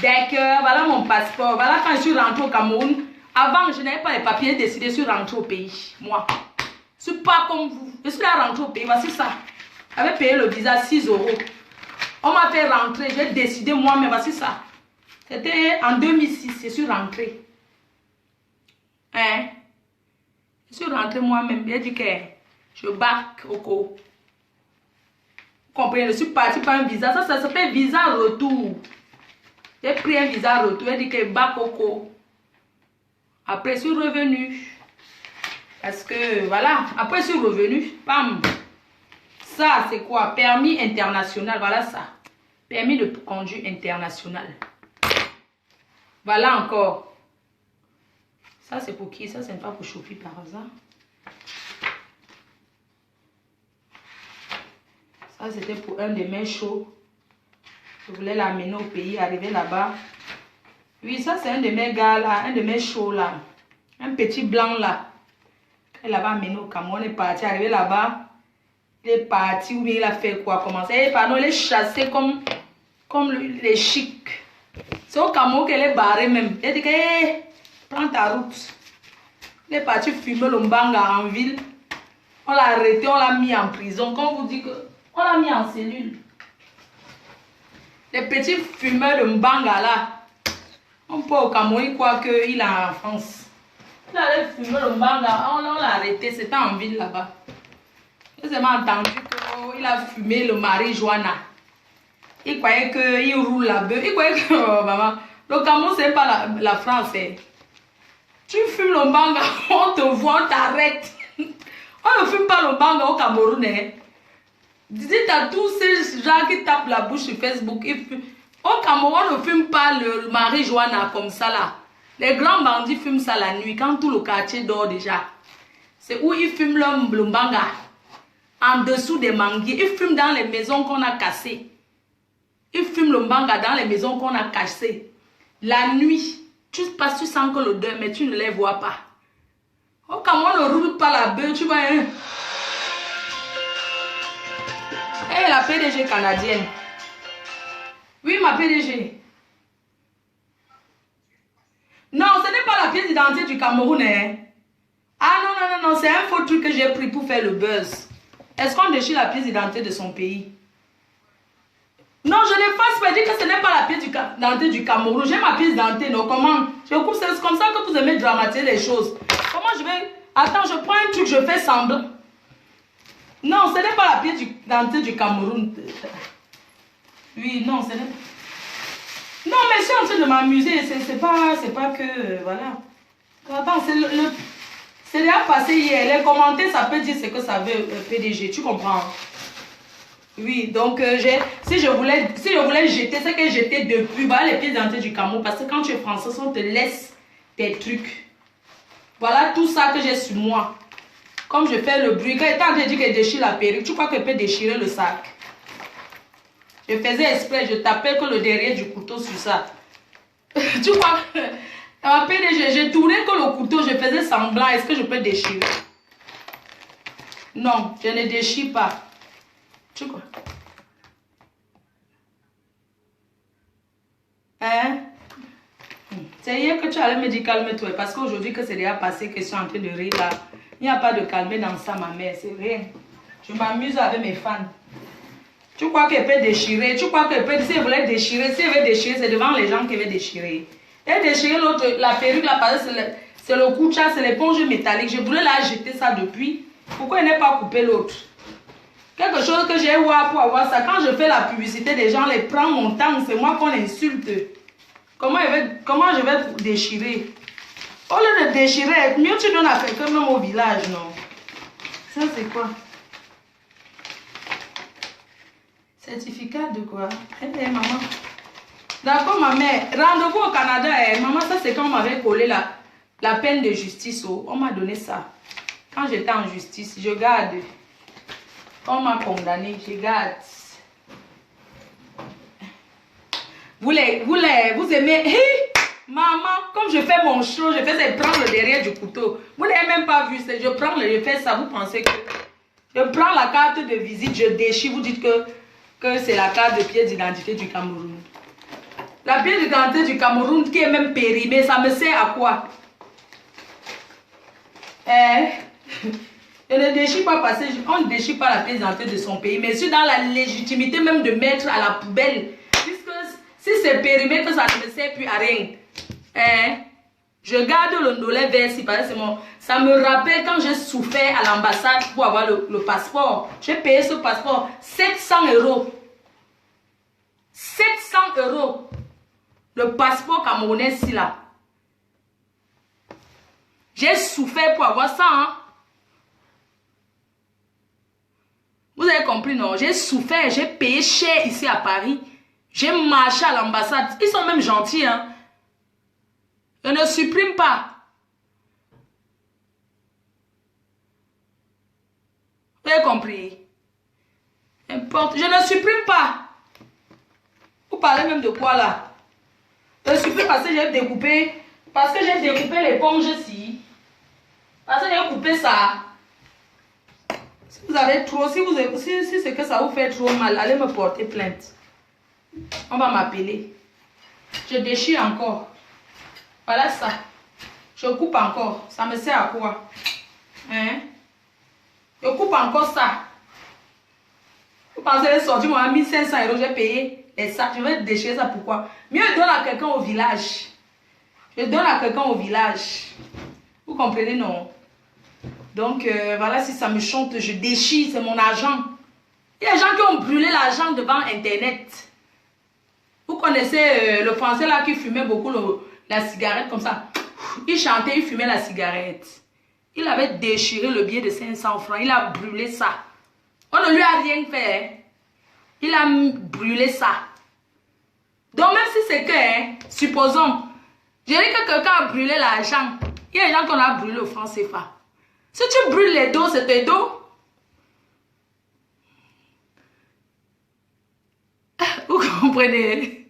D'accord, voilà mon passeport. Voilà quand je suis rentrée au Cameroun. Avant, je n'avais pas les papiers, j'ai décidé, je suis rentrée au pays. Moi, je ne suis pas comme vous. Je suis là rentrée au pays, voici ça. J'avais payé le visa 6 €. On m'a fait rentrer, j'ai décidé moi-même, voici ça. C'était en 2006, je suis rentrée. Hein? Je suis rentrée moi-même. J'ai dit que je bac au co. Vous comprenez, je suis partie par un visa. Ça s'appelle visa retour. J'ai pris un visa retour. J'ai dit que bac au co. Après, je suis revenue. Parce que, voilà, après, je suis revenue. Bam. Ça, c'est quoi? Permis international. Voilà ça. Permis de conduire international. Voilà encore. Ça, c'est pour qui? Ça, c'est pas pour Choupi par hasard. Ça, c'était pour un de mes shows. Je voulais l'amener au pays, arriver là-bas. Oui, ça, c'est un de mes gars là, un de mes shows là. Un petit blanc là. Il l'avait amené au Cameroun, il est parti, arrivé là-bas. Il est parti, ou bien il a fait quoi? Commencer. Pardon, il est chassé comme les chics. C'est au Cameroun qu'elle est barrée même. Il a dit que, hey, prends ta route. Il est parti fumer le mbanga en ville. On l'a arrêté, on l'a mis en prison. Quand on vous dit que, on l'a mis en cellule. Les petits fumeurs de mbanga là. On peut au Cameroun, il croit qu'il est en France. Il allait fumer le mbanga, on l'a arrêté, c'était en ville là-bas. J'ai seulement entendu qu'il a fumé le marijuana. Il croyait qu'il roule la bœuf. Il croyait que, oh, maman, le Cameroun, c'est pas la France. Eh. Tu fumes le mbanga, on te voit, on t'arrête. On ne fume pas le mbanga au Cameroun. Eh. Dites à tous ces gens qui tapent la bouche sur Facebook, au Cameroun, on ne fume pas le marijuana comme ça là. Les grands bandits fument ça la nuit, quand tout le quartier dort déjà. C'est où ils fument le mbanga. En dessous des manguiers. Ils fument dans les maisons qu'on a cassées. Ils fument le mbanga dans les maisons qu'on a cassées. La nuit, tu passes, tu sens que l'odeur, mais tu ne les vois pas. Au Cameroun, on ne roule pas la bœuf, tu vois. Hein? Et la PDG canadienne. Oui, ma PDG. Non, ce n'est pas la pièce d'identité du Cameroun. Hein? Ah non, c'est un faux truc que j'ai pris pour faire le buzz. Est-ce qu'on déchire la pièce d'identité de son pays? Non, je n'efface pas, dire que ce n'est pas la pièce d'identité du Cameroun. J'ai ma pièce d'identité, non, comment? C'est comme ça que vous aimez dramatiser les choses. Comment je vais... Attends, je prends un truc, je fais semblant. Non, ce n'est pas la pièce d'identité du Cameroun. Oui, non, ce n'est pas... Non, mais je suis en train de m'amuser. C'est pas que... Voilà. Attends, c'est déjà passé hier. Les commentaires, ça peut dire ce que ça veut, PDG. Tu comprends? Oui, donc si je voulais jeter, c'est que j'étais depuis. Voilà les pièces d'identité du Cameroun. Parce que quand tu es français, on te laisse tes trucs. Voilà tout ça que j'ai sur moi. Comme je fais le bruit. Quand il est en train de dire qu'elle déchire la perruque, tu crois qu'elle peut déchirer le sac? Je faisais exprès, je tapais que le derrière du couteau sur ça. Tu vois? J'ai tourné que le couteau, je faisais semblant. Est-ce que je peux déchirer? Non, je ne déchire pas. Tu vois? Hein? C'est hier que tu allais me dire calme-toi. Parce qu'aujourd'hui que c'est déjà passé que je suis en train de rire là. Il n'y a pas de calmer dans ça, ma mère. C'est rien. Je m'amuse avec mes fans. Tu crois qu'elle peut déchirer? Tu crois qu'elle peut... Si elle voulait déchirer, si elle veut déchirer, c'est devant les gens qu'elle veut déchirer. Elle déchirer l'autre, la perruque, la parole, c'est le coucha, c'est l'éponge métallique. Je voulais la jeter ça depuis. Pourquoi elle n'est pas coupé l'autre? Quelque chose que j'ai eu pour avoir ça. Quand je fais la publicité, les gens les prennent mon temps. C'est moi qu'on insulte. Comment je vais déchirer? Au lieu de déchirer, mieux tu donnes à quelqu'un même au village, non? Ça c'est quoi? Certificat de quoi? Eh, maman. D'accord, ma mère. Rendez-vous au Canada. Maman, ça c'est quand on m'avait collé la peine de justice. Oh. On m'a donné ça. Quand j'étais en justice, je garde. Quand on m'a condamné, je garde. Vous aimez... Hey, maman, comme je fais mon show, je fais c'est prendre le derrière du couteau. Vous n'avez même pas vu. Je fais ça. Vous pensez que... Je prends la carte de visite, je déchire. Vous dites que c'est la carte de pièce d'identité du Cameroun. La pièce d'identité du Cameroun qui est même périmée, ça me sert à quoi? Je ne déchire pas parce qu'on ne déchire pas la pièce d'identité de son pays, mais je suis dans la légitimité même de mettre à la poubelle. Puisque si c'est périmé, que ça ne me sert plus à rien. Je garde le nolet vert si parce que ça me rappelle quand j'ai souffert à l'ambassade pour avoir le passeport. J'ai payé ce passeport 700 €. 700 €. Le passeport camerounais si là. J'ai souffert pour avoir ça. Hein? Vous avez compris, non? J'ai souffert, j'ai payé cher ici à Paris. J'ai marché à l'ambassade. Ils sont même gentils, hein? Je ne supprime pas. Vous avez compris? Importe. Je ne supprime pas. Vous parlez même de quoi là? Je supprime parce que j'ai découpé. Parce que j'ai découpé l'éponge ici. Parce que j'ai coupé ça. Si vous avez trop, si c'est que ça vous fait trop mal, allez me porter plainte. On va m'appeler. Je déchire encore. Voilà ça. Je coupe encore. Ça me sert à quoi? Hein? Je coupe encore ça. Vous pensez les sortir, moi, 1500 €, j'ai payé les sacs. Je vais déchirer ça pourquoi? Mieux, je donne à quelqu'un au village. Je donne à quelqu'un au village. Vous comprenez, non? Donc, voilà, si ça me chante, je déchire, c'est mon argent. Il y a des gens qui ont brûlé l'argent devant Internet. Vous connaissez le français là qui fumait beaucoup la cigarette comme ça. Il chantait, il fumait la cigarette. Il avait déchiré le billet de 500 francs. Il a brûlé ça. On ne lui a rien fait. Il a brûlé ça. Donc même si c'est que, supposons, je dis que quelqu'un a brûlé l'argent. Il y a des gens qu'on a brûlé au franc CFA. Si tu brûles les dos, c'est tes dos. Vous comprenez?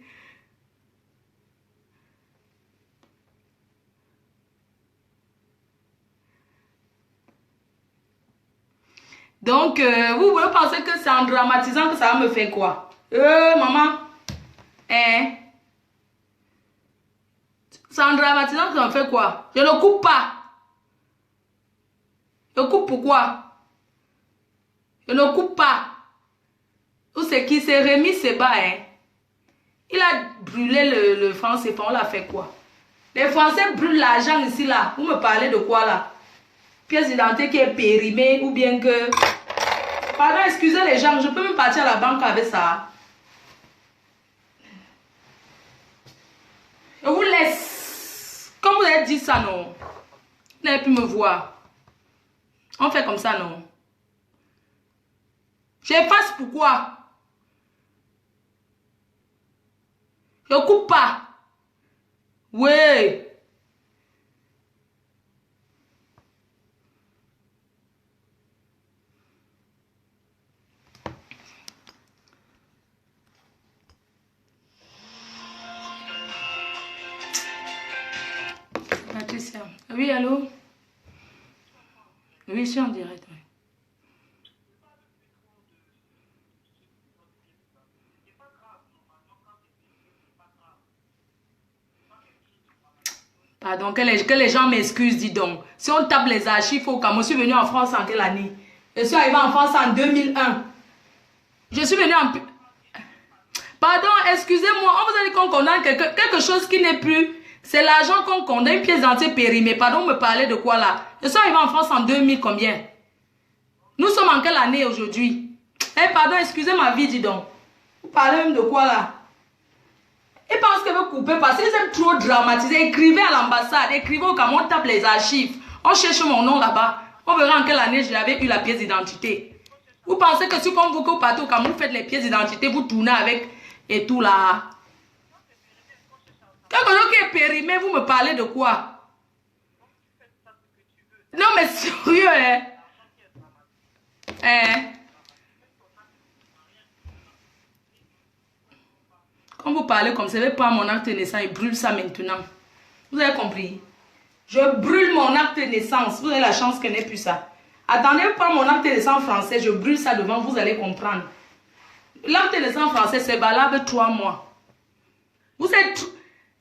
Donc, vous pensez que c'est en dramatisant que ça va me faire quoi? Maman. Hein? C'est en dramatisant que ça me fait quoi? Je ne coupe pas. Je coupe pourquoi? Je ne coupe pas. Ou c'est qui? C'est Rémi Seba, hein? Il a brûlé le franc CFA. On l'a fait quoi? Les Français brûlent l'argent ici, là. Vous me parlez de quoi, là? Pièce d'identité qui est périmée ou bien que... Pardon, excusez les gens, je peux même partir à la banque avec ça. Je vous laisse. Comme vous avez dit ça, non? Vous n'avez pu me voir. On fait comme ça, non? J'efface pourquoi? Je coupe pas. Oui. Patricia. Oui, allô? Oui, je suis en direct. Oui. Pardon, que les gens m'excusent, dis donc. Si on tape les archives au Cameroun, je suis venu en France en quelle année? Je suis arrivée en France en 2001. Je suis venue en... Pardon, excusez-moi, on vous a dit qu'on condamne quelque chose qui n'est plus... C'est l'argent qu'on condamne, une pièce d'identité périmée. Pardon, vous me parlez de quoi là? Je suis arrivée en France en 2000 combien? Nous sommes en quelle année aujourd'hui? Eh pardon, excusez ma vie, dis donc. Vous parlez même de quoi là? Ils pensent que vous coupez parce qu'ils aiment trop dramatiser. Écrivez à l'ambassade, écrivez au Cameroun, on tape les archives. On cherche mon nom là-bas. On verra en quelle année j'avais eu la pièce d'identité. Vous pensez que si comme vous partez au Cameroun, vous faites les pièces d'identité, vous tournez avec et tout là. Quelque chose qui est périmé, vous me parlez de quoi? Non mais sérieux, hein? Quand vous parlez comme ça, je vais prendre mon acte de naissance et brûle ça maintenant. Vous avez compris? Je brûle mon acte de naissance. Vous avez la chance que n'ait plus ça. Attendez, je prends mon acte de naissance français, je brûle ça devant vous, allez comprendre. L'acte de naissance français, c'est valable 3 mois. Vous êtes...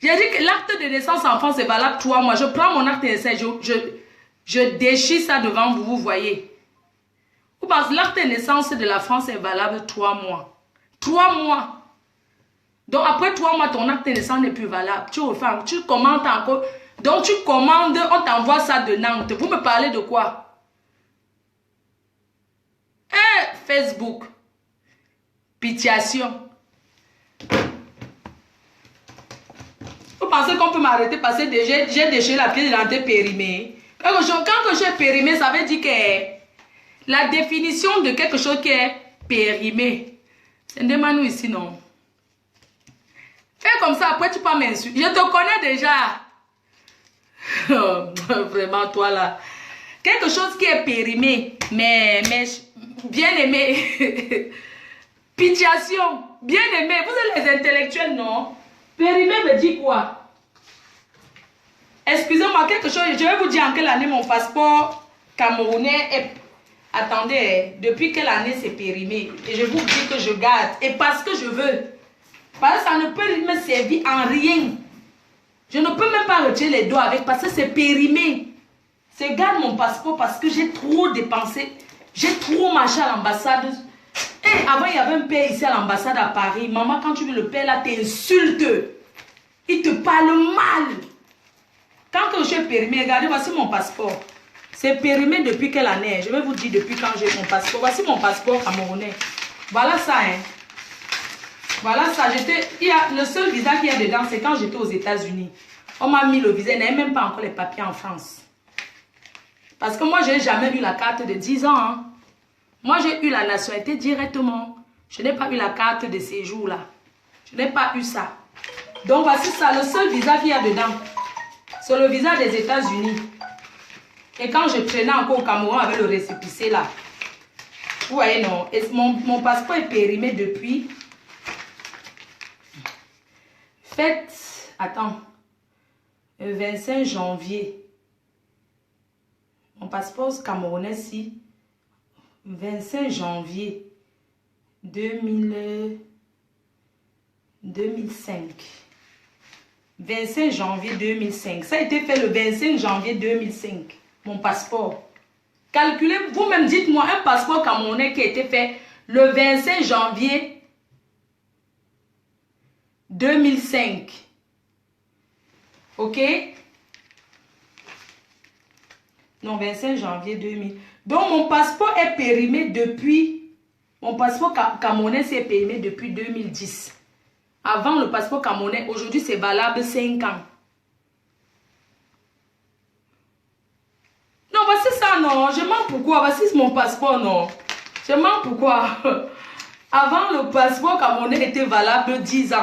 J'ai dit que l'acte de naissance en France est valable 3 mois. Je prends mon acte de naissance, je déchire ça devant vous, vous voyez. Vous pensez que l'acte de naissance de la France est valable 3 mois. 3 mois. Donc après 3 mois, ton acte de naissance n'est plus valable. Tu commandes encore. Donc tu commandes, on t'envoie ça de Nantes. Vous me parlez de quoi? Facebook. Pitiation. Vous pensez qu'on peut m'arrêter parce que j'ai déchiré la pièce d'identité périmée. Quand je suis périmé, ça veut dire que la définition de quelque chose qui est périmé. C'est un démon ici, non? Fais comme ça, après tu peux m'insulter. Je te connais déjà. Vraiment, toi là. Quelque chose qui est périmé, mais bien aimé. Pitiation, bien aimé. Vous êtes les intellectuels, non? Périmé me dit quoi? Excusez-moi, quelque chose. Je vais vous dire en quelle année mon passeport camerounais est... Attendez, depuis quelle année c'est périmé? Et je vous dis que je garde. Et parce que je veux. Parce que ça ne peut me servir en rien. Je ne peux même pas retirer les doigts avec parce que c'est périmé. C'est garde mon passeport parce que j'ai trop dépensé. J'ai trop marché à l'ambassade. Et avant, il y avait un père ici à l'ambassade à Paris. Maman, quand tu veux le père là, t'insulte. Il te parle mal. Quand je suis périmé, regardez, voici mon passeport. C'est périmé depuis quelle année? Je vais vous dire depuis quand j'ai mon passeport. Voici mon passeport camerounais. Voilà ça, hein. Voilà ça. Le seul visa qu'il y a dedans, c'est quand j'étais aux États-Unis. On m'a mis le visa. Il n'y avait même pas encore les papiers en France. Parce que moi, je n'ai jamais eu la carte de 10 ans. Hein. Moi, j'ai eu la nationalité directement. Je n'ai pas eu la carte de séjour là. Je n'ai pas eu ça. Donc, voici ça. Le seul visa qu'il y a dedans, c'est le visa des États-Unis. Et quand je traînais encore au Cameroun avec le récépissé là. Vous voyez, non. Et mon passeport est périmé depuis... Faites... Attends. Le 25 janvier. Mon passeport camerounais, si. 25 janvier 2005. 25 janvier 2005. Ça a été fait le 25 janvier 2005. Mon passeport. Calculez, vous-même dites-moi un passeport camerounais qui a été fait le 25 janvier 2005. Ok? Non, 25 janvier 2000. Donc, mon passeport est périmé depuis... Mon passeport camerounais s'est périmé depuis 2010. Avant, le passeport camerounais, aujourd'hui, c'est valable 5 ans. Non, voici ça, non. Je mens pourquoi. Voici mon passeport, non. Je mens pourquoi. Avant, le passeport camerounais était valable 10 ans.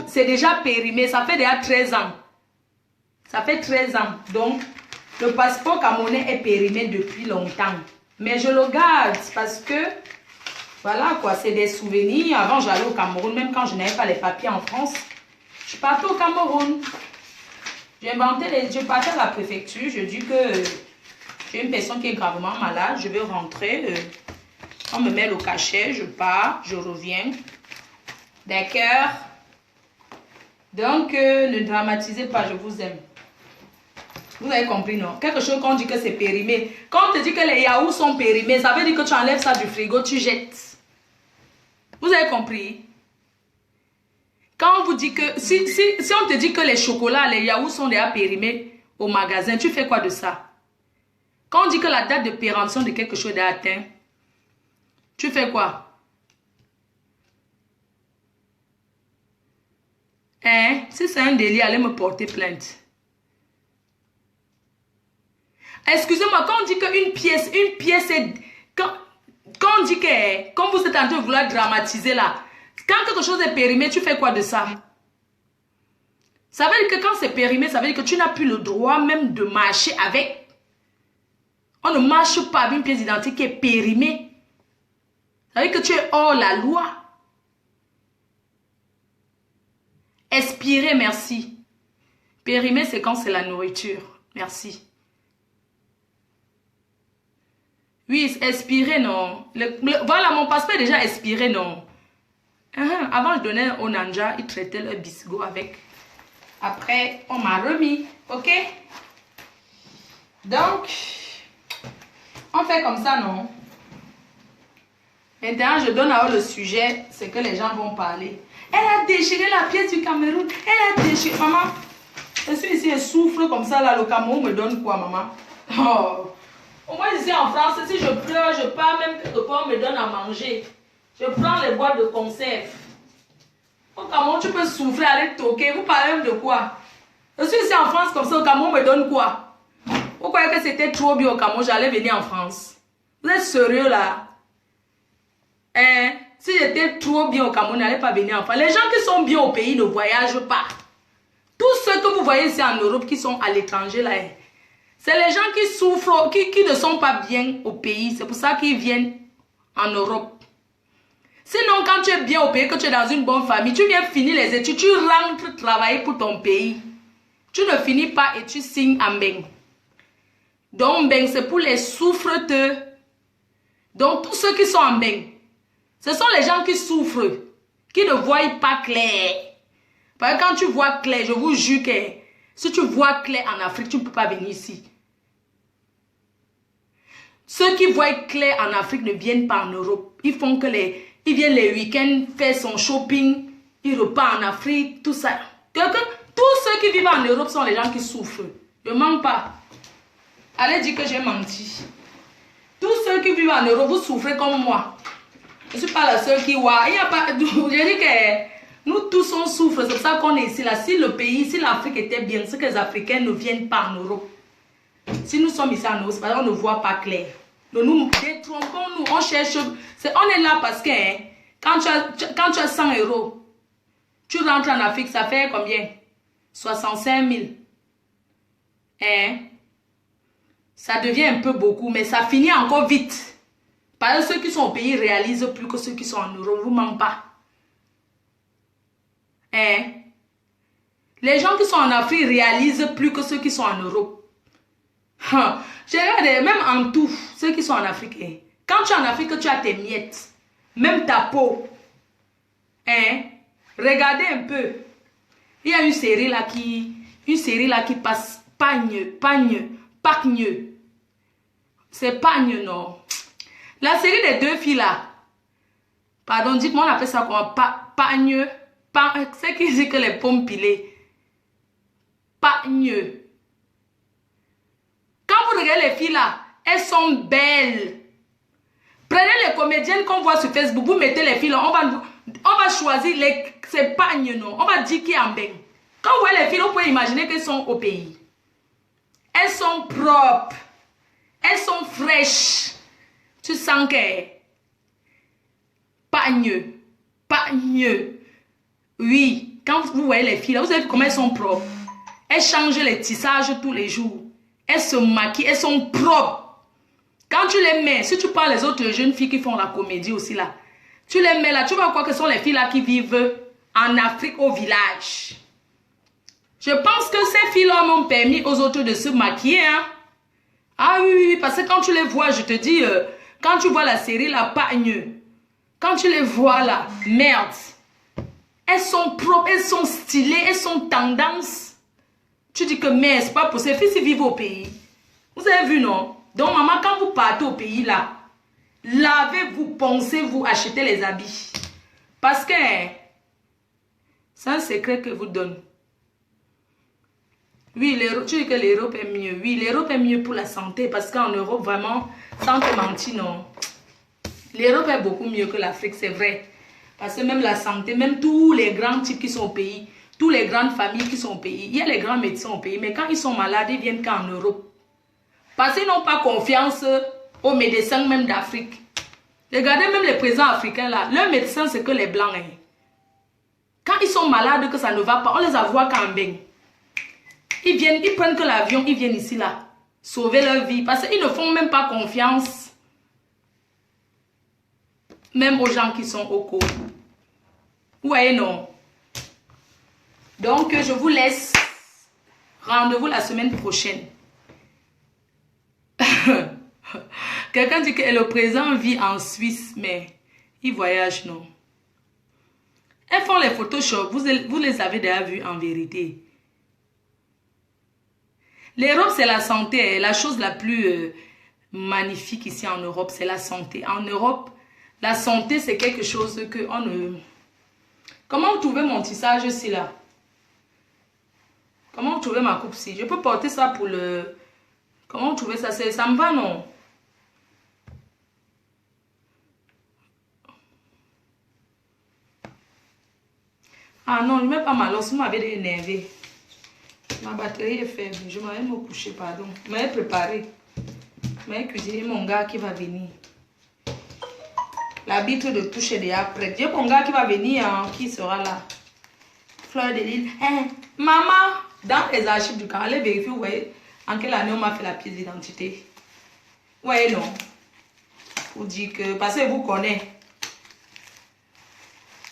C'est déjà périmé. Ça fait déjà 13 ans. Ça fait 13 ans. Donc, le passeport camerounais est périmé depuis longtemps. Mais je le garde parce que, voilà quoi, c'est des souvenirs. Avant, j'allais au Cameroun, même quand je n'avais pas les papiers en France. Je partais au Cameroun. Je partais à la préfecture. Je dis que j'ai une personne qui est gravement malade. Je vais rentrer. On me met le cachet. Je pars. Je reviens. D'accord. Donc, ne dramatisez pas. Je vous aime. Vous avez compris, non? Quelque chose qu'on dit que c'est périmé. Quand on te dit que les yaourts sont périmés, ça veut dire que tu enlèves ça du frigo, tu jettes. Vous avez compris? Quand on vous dit que... Si on te dit que les chocolats, les yaourts sont déjà périmés au magasin, tu fais quoi de ça? Quand on dit que la date de péremption de quelque chose est atteinte, tu fais quoi? Hein? Si c'est un délit, allez me porter plainte. Excusez-moi, quand on dit qu'une pièce est... Quand on dit que... Quand vous êtes en train de vouloir dramatiser là, quand quelque chose est périmé, tu fais quoi de ça? Ça veut dire que quand c'est périmé, ça veut dire que tu n'as plus le droit même de marcher avec. On ne marche pas avec une pièce d'identité qui est périmée. Ça veut dire que tu es hors la loi. Expirer, merci. Périmé, c'est quand c'est la nourriture. Merci. Oui, expirer, non. Voilà, mon passeport est déjà expiré, non. Avant, je donnais au Nanja, il traitait le bisgo avec. Après, on m'a remis. Ok? Donc, on fait comme ça, non? Maintenant, je donne à eux le sujet, c'est que les gens vont parler. Elle a déchiré la pièce du Cameroun. Elle a déchiré. Maman, je suis ici, elle souffle comme ça, là, le Cameroun me donne quoi, maman? Oh. Au moins ici en France, si je pleure, je pars même quelque part, on me donne à manger. Je prends les boîtes de conserve. Au Cameroun, tu peux souffrir, aller toquer. Vous parlez même de quoi? Je suis ici en France comme ça, au Cameroun, on me donne quoi? Vous croyez que c'était trop bien au Cameroun, j'allais venir en France? Vous êtes sérieux là? Hein? Si j'étais trop bien au Cameroun, n'allais pas venir en France. Les gens qui sont bien au pays ne voyagent pas. Tous ceux que vous voyez ici en Europe qui sont à l'étranger là, c'est les gens qui souffrent, qui ne sont pas bien au pays. C'est pour ça qu'ils viennent en Europe. Sinon, quand tu es bien au pays, que tu es dans une bonne famille, tu viens finir les études, tu rentres travailler pour ton pays. Tu ne finis pas et tu signes en Mbeng. Donc, Mbeng, c'est pour les souffreteux. Donc, tous ceux qui sont en Mbeng, ce sont les gens qui souffrent, qui ne voient pas clair. Parce que quand tu vois clair, je vous jure que si tu vois clair en Afrique, tu ne peux pas venir ici. Ceux qui voient clair en Afrique ne viennent pas en Europe. Ils font que ils viennent les week-ends faire son shopping, ils repartent en Afrique, tout ça. Tous ceux qui vivent en Europe sont les gens qui souffrent. Je ne mens pas. Allez dire que j'ai menti. Tous ceux qui vivent en Europe, vous souffrez comme moi. Je ne suis pas la seule qui voit. Il n'y a pas. Je dis que nous tous on souffre. C'est pour ça qu'on est ici. Là. Si le pays, si l'Afrique était bien, c'est que les Africains ne viennent pas en Europe. Si nous sommes ici en Europe, c'est parce qu'on ne voit pas clair. Nous nous détrompons, nous, on cherche. On est là parce que hein, quand tu as 100 €, tu rentres en Afrique, ça fait combien? 65 000. Hein? Ça devient un peu beaucoup, mais ça finit encore vite. Parce que ceux qui sont au pays réalisent plus que ceux qui sont en Europe. Vous ne mentez pas. Hein? Les gens qui sont en Afrique réalisent plus que ceux qui sont en Europe. Je regarde, même en tout, ceux qui sont en Afrique. Hein? Quand tu es en Afrique, tu as tes miettes. Même ta peau. Hein? Regardez un peu. Il y a une série là qui passe. Pagne. C'est Pagne, non. La série des deux filles là. Pardon, dites-moi, on appelle ça comment? Pagne. C'est qui dit que les pommes pilées. Pagne. Quand vous regardez les filles là, elles sont belles. Prenez les comédiennes qu'on voit sur Facebook, vous mettez les filles là, on va choisir ces pagnes, non. On va dire qui est en bain. Quand vous voyez les filles, vous pouvez imaginer qu'elles sont au pays. Elles sont propres. Elles sont fraîches. Tu sens que... Pagne. Oui, quand vous voyez les filles là, vous savez comment elles sont propres. Elles changent les tissages tous les jours. Elles se maquillent, elles sont propres. Quand tu les mets, si tu parles les autres jeunes filles qui font la comédie aussi là, tu les mets là, tu vas voir que ce sont les filles là qui vivent en Afrique au village. Je pense que ces filles-là m'ont permis aux autres de se maquiller. Hein? Ah oui, parce que quand tu les vois, je te dis, quand tu vois la série La Pagne, quand tu les vois là, merde. Elles sont propres, elles sont stylées, elles sont tendance. Tu dis que mais c'est pas pour ses fils, ils vivent au pays. Vous avez vu, non? Donc, maman, quand vous partez au pays, là, lavez-vous, pensez-vous, achetez les habits. Parce que c'est un secret que vous donne. Oui, tu dis que l'Europe est mieux. Oui, l'Europe est mieux pour la santé. Parce qu'en Europe, vraiment, sans te mentir, non. L'Europe est beaucoup mieux que l'Afrique, c'est vrai. Parce que même la santé, même tous les grands types qui sont au pays, toutes les grandes familles qui sont au pays, il y a les grands médecins au pays, mais quand ils sont malades, ils viennent qu'en Europe. Parce qu'ils n'ont pas confiance aux médecins même d'Afrique. Regardez même les présidents africains là, leurs médecins c'est que les blancs. Hein. Quand ils sont malades, que ça ne va pas, on les envoie qu'en bain. Ils viennent, ils prennent que l'avion, ils viennent ici là, sauver leur vie. Parce qu'ils ne font même pas confiance. Même aux gens qui sont au cours. Vous voyez, non? Donc, je vous laisse. Rendez-vous la semaine prochaine. Quelqu'un dit que le président vit en Suisse, mais il voyage, non? Elles font les Photoshop. Vous les avez déjà vues en vérité. L'Europe, c'est la santé. La chose la plus magnifique ici en Europe, c'est la santé. En Europe, la santé, c'est quelque chose que on ne... Comment vous trouvez mon tissage ici, là? Comment vous trouvez ma coupe-ci? Je peux porter ça pour le... Comment vous trouvez ça? Ça me va, non? Ah non, je ne mets pas ma losse. Vous m'avez énervé. Ma batterie est faible. Je m'avais me coucher, pardon. Je m'avais préparé. Je m'avais cuisiné mon gars qui va venir. L'habitude de toucher déjà prête. J'ai mon gars qui va venir, hein, qui sera là. Fleur de Lille. Hein, maman, dans les archives du camp, allez vérifier, vous voyez, en quelle année on m'a fait la pièce d'identité. Vous voyez, non? Vous dites que, parce que vous connaissez.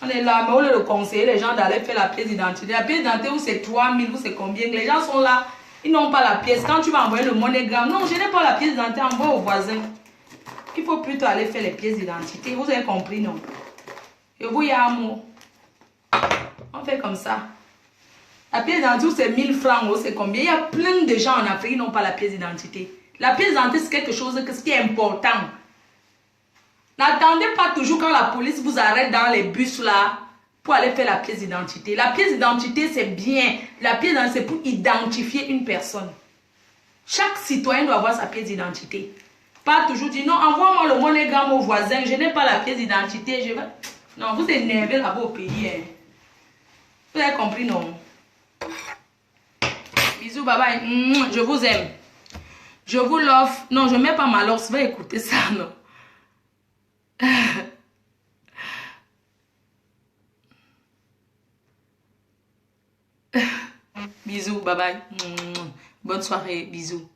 On est là, mais on le conseille les gens d'aller faire la pièce d'identité. La pièce d'identité, où c'est 3000, où c'est combien? Les gens sont là, ils n'ont pas la pièce. Quand tu vas envoyer le MoneyGram, non, je n'ai pas la pièce d'identité, envoie au voisin. Il faut plutôt aller faire les pièces d'identité. Vous avez compris, non? Et vous, il y a un mot. On fait comme ça. La pièce d'identité, c'est 1000 francs, c'est combien? Il y a plein de gens en Afrique qui n'ont pas la pièce d'identité. La pièce d'identité, c'est quelque chose qui est important. N'attendez pas toujours quand la police vous arrête dans les bus là pour aller faire la pièce d'identité. La pièce d'identité, c'est bien. La pièce d'identité, c'est pour identifier une personne. Chaque citoyen doit avoir sa pièce d'identité. Pas toujours dire, non, envoie-moi le MoneyGram au voisin, je n'ai pas la pièce d'identité. Je vais... Non, vous énervez là-bas au pays. Hein. Vous avez compris, non? Bisous, bye bye. Je vous aime. Je vous l'offre. Non, je ne mets pas ma losse. Va écouter ça, non? Bisous, bye bye. Bonne soirée, bisous.